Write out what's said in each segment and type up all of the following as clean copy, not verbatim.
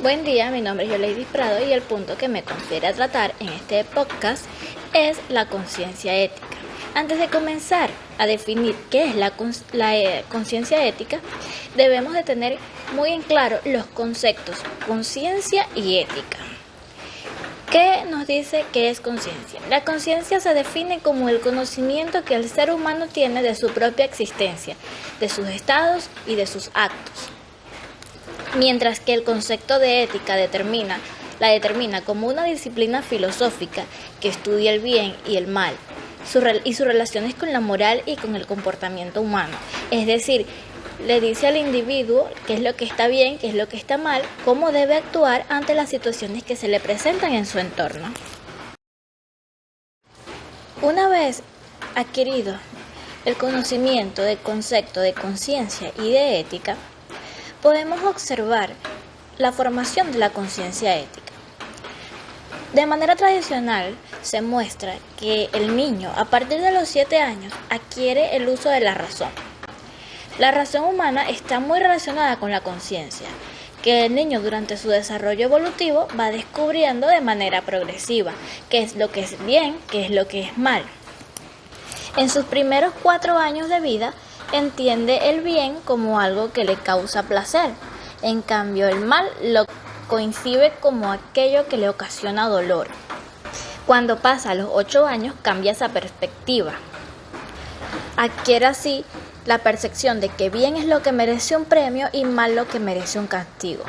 Buen día, mi nombre es Yoleidis Prado y el punto que me confiere a tratar en este podcast es la conciencia ética. Antes de comenzar a definir qué es la conciencia ética, debemos de tener muy en claro los conceptos conciencia y ética. ¿Qué nos dice qué es conciencia? La conciencia se define como el conocimiento que el ser humano tiene de su propia existencia, de sus estados y de sus actos. Mientras que el concepto de ética la determina como una disciplina filosófica que estudia el bien y el mal y sus relaciones con la moral y con el comportamiento humano. Es decir, le dice al individuo qué es lo que está bien, qué es lo que está mal, cómo debe actuar ante las situaciones que se le presentan en su entorno. Una vez adquirido el conocimiento del concepto de conciencia y de ética, podemos observar la formación de la conciencia ética. De manera tradicional, se muestra que el niño, a partir de los 7 años, adquiere el uso de la razón. La razón humana está muy relacionada con la conciencia, que el niño durante su desarrollo evolutivo va descubriendo de manera progresiva qué es lo que es bien, qué es lo que es mal. En sus primeros 4 años de vida, entiende el bien como algo que le causa placer. En cambio, el mal lo concibe como aquello que le ocasiona dolor. Cuando pasa a los 8 años, cambia esa perspectiva. Adquiere así la percepción de que bien es lo que merece un premio y mal lo que merece un castigo.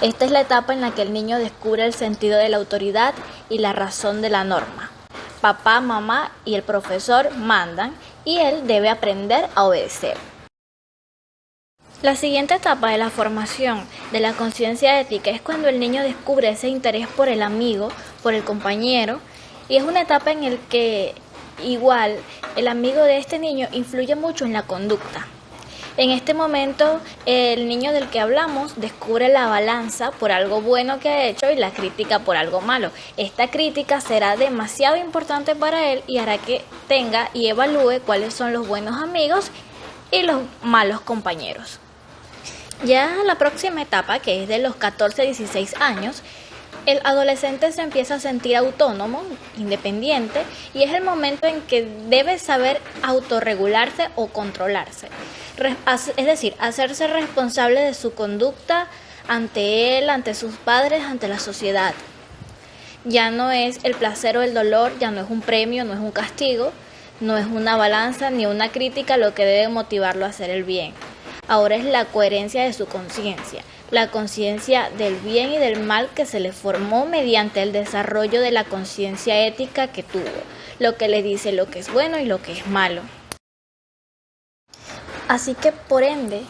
Esta es la etapa en la que el niño descubre el sentido de la autoridad y la razón de la norma. Papá, mamá y el profesor mandan y él debe aprender a obedecer. La siguiente etapa de la formación de la conciencia ética es cuando el niño descubre ese interés por el amigo, por el compañero, y es una etapa en la que igual el amigo de este niño influye mucho en la conducta. En este momento, el niño del que hablamos descubre la balanza por algo bueno que ha hecho y la crítica por algo malo. Esta crítica será demasiado importante para él y hará que tenga y evalúe cuáles son los buenos amigos y los malos compañeros. Ya la próxima etapa, que es de los 14 a 16 años, el adolescente se empieza a sentir autónomo, independiente, y es el momento en que debe saber autorregularse o controlarse. Es decir, hacerse responsable de su conducta ante él, ante sus padres, ante la sociedad. Ya no es el placer o el dolor, ya no es un premio, no es un castigo, no es una balanza ni una crítica lo que debe motivarlo a hacer el bien. Ahora es la coherencia de su conciencia, la conciencia del bien y del mal que se le formó mediante el desarrollo de la conciencia ética que tuvo, lo que le dice lo que es bueno y lo que es malo. Así que, por ende,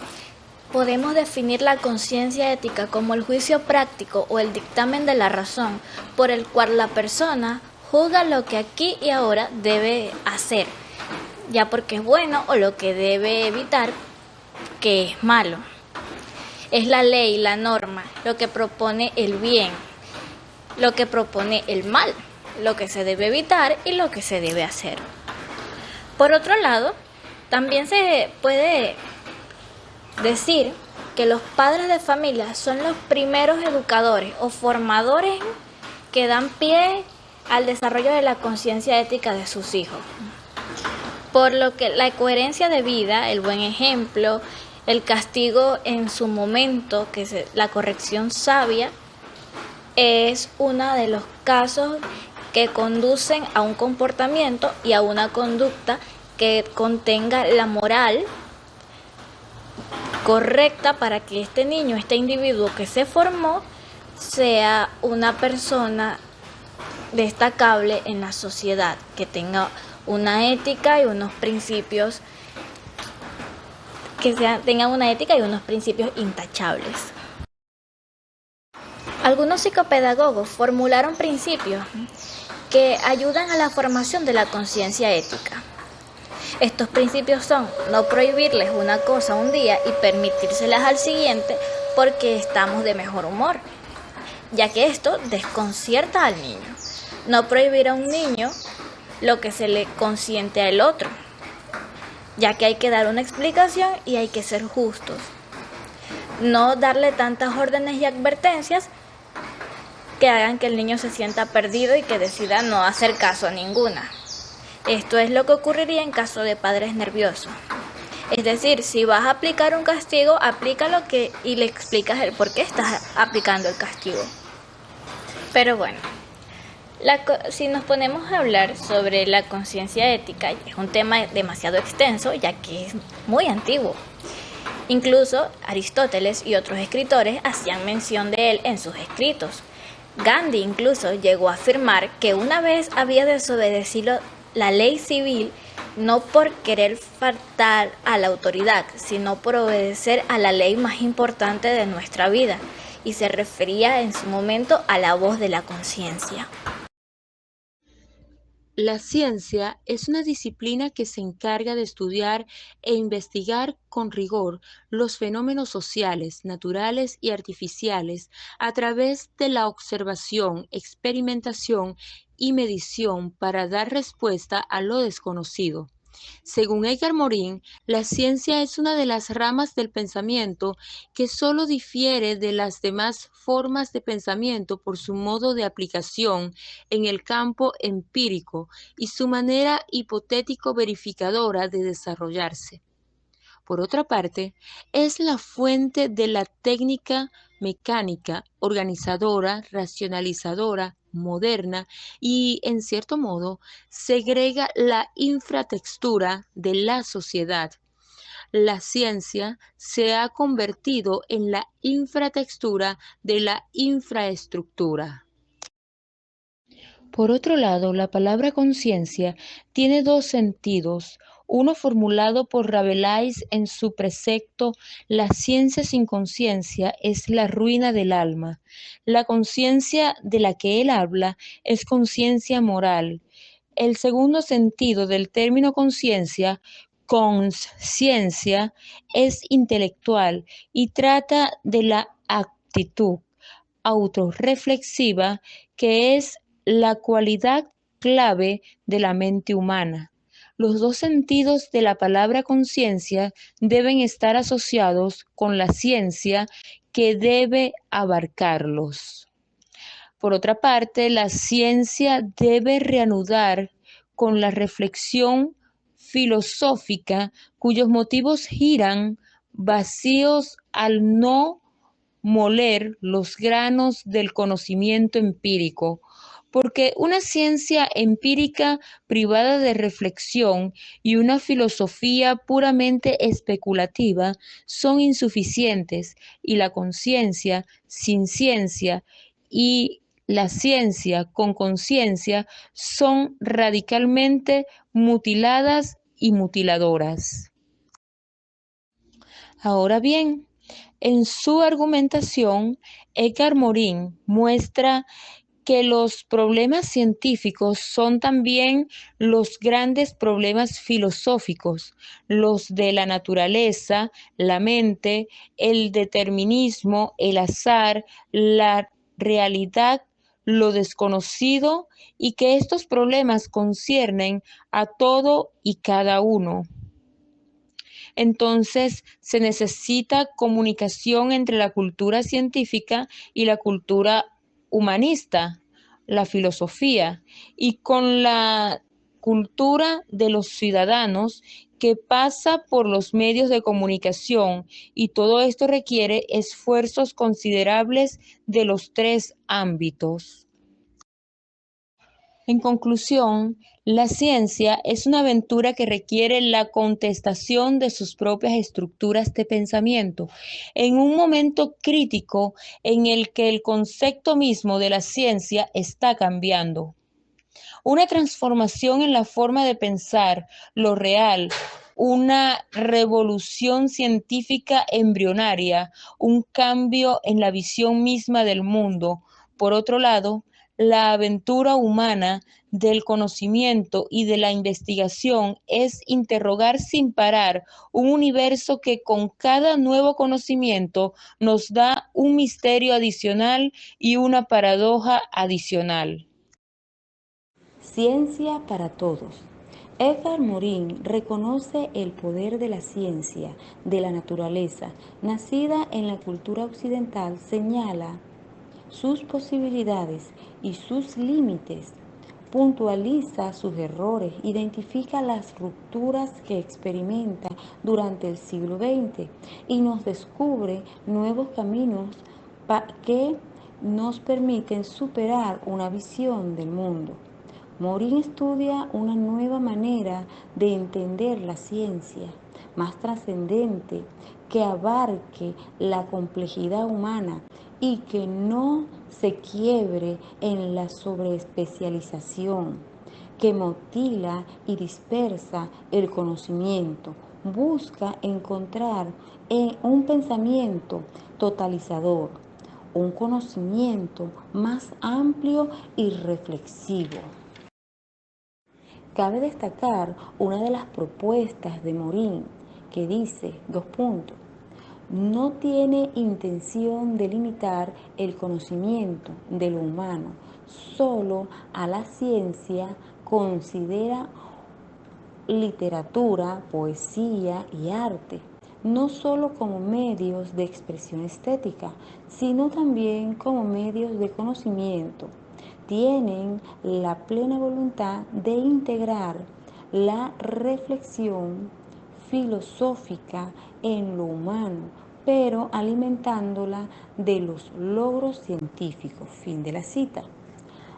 podemos definir la conciencia ética como el juicio práctico o el dictamen de la razón por el cual la persona juzga lo que aquí y ahora debe hacer, ya porque es bueno, o lo que debe evitar, que es malo. Es la ley, la norma, lo que propone el bien, lo que propone el mal, lo que se debe evitar y lo que se debe hacer. Por otro lado, también se puede decir que los padres de familia son los primeros educadores o formadores que dan pie al desarrollo de la conciencia ética de sus hijos. Por lo que la coherencia de vida, el buen ejemplo, el castigo en su momento, la corrección sabia, es uno de los casos que conducen a un comportamiento y a una conducta que contenga la moral correcta para que este niño, este individuo que se formó, sea una persona destacable en la sociedad, que tenga una ética y unos principios tengan una ética y unos principios intachables. Algunos psicopedagogos formularon principios que ayudan a la formación de la conciencia ética. Estos principios son no prohibirles una cosa un día y permitírselas al siguiente porque estamos de mejor humor, ya que esto desconcierta al niño. No prohibir a un niño lo que se le consiente al otro, ya que hay que dar una explicación y hay que ser justos. no darle tantas órdenes y advertencias que hagan que el niño se sienta perdido y que decida no hacer caso a ninguna. Esto es lo que ocurriría en caso de padres nerviosos. Es decir, si vas a aplicar un castigo, aplícalo y le explicas el por qué estás aplicando el castigo. Pero bueno, si nos ponemos a hablar sobre la conciencia ética, es un tema demasiado extenso, ya que es muy antiguo. Incluso Aristóteles y otros escritores hacían mención de él en sus escritos. Gandhi incluso llegó a afirmar que una vez había desobedecido la ley civil no por querer faltar a la autoridad, sino por obedecer a la ley más importante de nuestra vida, y se refería en su momento a la voz de la conciencia. La ciencia es una disciplina que se encarga de estudiar e investigar con rigor los fenómenos sociales, naturales y artificiales a través de la observación, experimentación y medición para dar respuesta a lo desconocido. Según Edgar Morin, la ciencia es una de las ramas del pensamiento que solo difiere de las demás formas de pensamiento por su modo de aplicación en el campo empírico y su manera hipotético-verificadora de desarrollarse. Por otra parte, es la fuente de la técnica mecánica, organizadora, racionalizadora, moderna y, en cierto modo, segrega la infratextura de la sociedad. La ciencia se ha convertido en la infratextura de la infraestructura. Por otro lado, la palabra conciencia tiene dos sentidos, uno formulado por Rabelais en su precepto La ciencia sin conciencia es la ruina del alma. La conciencia de la que él habla es conciencia moral. El segundo sentido del término conciencia, consciencia, es intelectual y trata de la actitud autorreflexiva que es la cualidad clave de la mente humana. Los dos sentidos de la palabra conciencia deben estar asociados con la ciencia que debe abarcarlos. Por otra parte, la ciencia debe reanudar con la reflexión filosófica cuyos motivos giran vacíos al no moler los granos del conocimiento empírico, porque una ciencia empírica privada de reflexión y una filosofía puramente especulativa son insuficientes, y la conciencia sin ciencia y la ciencia con conciencia son radicalmente mutiladas y mutiladoras. Ahora bien, en su argumentación, Edgar Morin muestra que los problemas científicos son también los grandes problemas filosóficos, los de la naturaleza, la mente, el determinismo, el azar, la realidad, lo desconocido, y que estos problemas conciernen a todo y cada uno. Entonces, se necesita comunicación entre la cultura científica y la cultura humanista, la filosofía, y con la cultura de los ciudadanos que pasa por los medios de comunicación, y todo esto requiere esfuerzos considerables de los tres ámbitos. En conclusión, la ciencia es una aventura que requiere la contestación de sus propias estructuras de pensamiento, en un momento crítico en el que el concepto mismo de la ciencia está cambiando. Una transformación en la forma de pensar lo real, una revolución científica embrionaria, un cambio en la visión misma del mundo. Por otro lado, la aventura humana del conocimiento y de la investigación es interrogar sin parar un universo que con cada nuevo conocimiento nos da un misterio adicional y una paradoja adicional. Ciencia para todos. Edvard Morin reconoce el poder de la ciencia, de la naturaleza, nacida en la cultura occidental, señala sus posibilidades y sus límites, puntualiza sus errores, identifica las rupturas que experimenta durante el siglo XX y nos descubre nuevos caminos que nos permiten superar una visión del mundo. Morin estudia una nueva manera de entender la ciencia, más trascendente, que abarque la complejidad humana y que no se quiebre en la sobreespecialización, que mutila y dispersa el conocimiento. Busca encontrar un pensamiento totalizador, un conocimiento más amplio y reflexivo. Cabe destacar una de las propuestas de Morin que dice, no tiene intención de limitar el conocimiento de lo humano solo a la ciencia, considera literatura, poesía y arte, no solo como medios de expresión estética, sino también como medios de conocimiento. Tienen la plena voluntad de integrar la reflexión filosófica en lo humano, pero alimentándola de los logros científicos. Fin de la cita.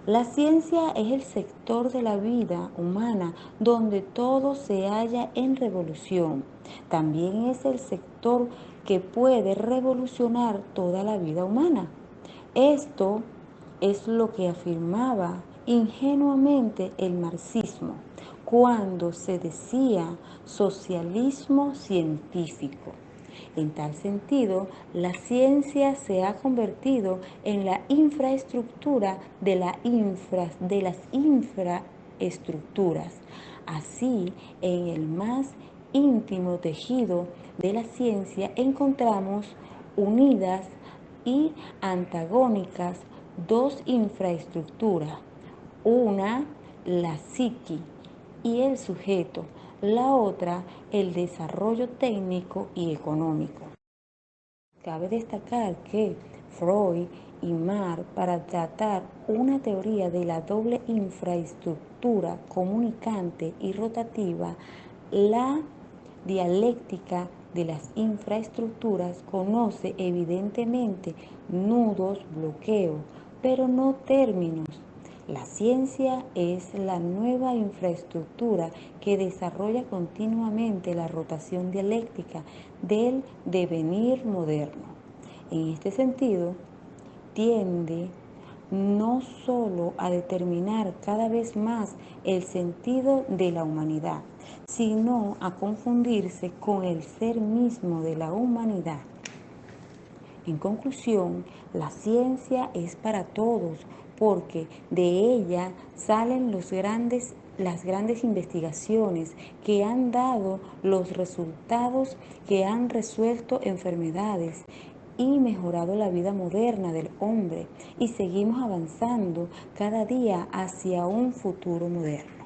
La ciencia es el sector de la vida humana donde todo se halla en revolución. También es el sector que puede revolucionar toda la vida humana. Esto es lo que afirmaba ingenuamente el marxismo cuando se decía socialismo científico. En tal sentido, la ciencia se ha convertido en la infraestructura de las infraestructuras. Así, en el más íntimo tejido de la ciencia encontramos unidas y antagónicas dos infraestructuras, una la psique y el sujeto, la otra el desarrollo técnico y económico. Cabe destacar que Freud y Marx, para tratar una teoría de la doble infraestructura comunicante y rotativa, la dialéctica de las infraestructuras, conoce evidentemente nudos, bloqueos, pero no términos. La ciencia es la nueva infraestructura que desarrolla continuamente la rotación dialéctica del devenir moderno. En este sentido, tiende no solo a determinar cada vez más el sentido de la humanidad, sino a confundirse con el ser mismo de la humanidad. En conclusión, la ciencia es para todos, porque de ella salen las grandes investigaciones que han dado los resultados que han resuelto enfermedades y mejorado la vida moderna del hombre, y seguimos avanzando cada día hacia un futuro moderno.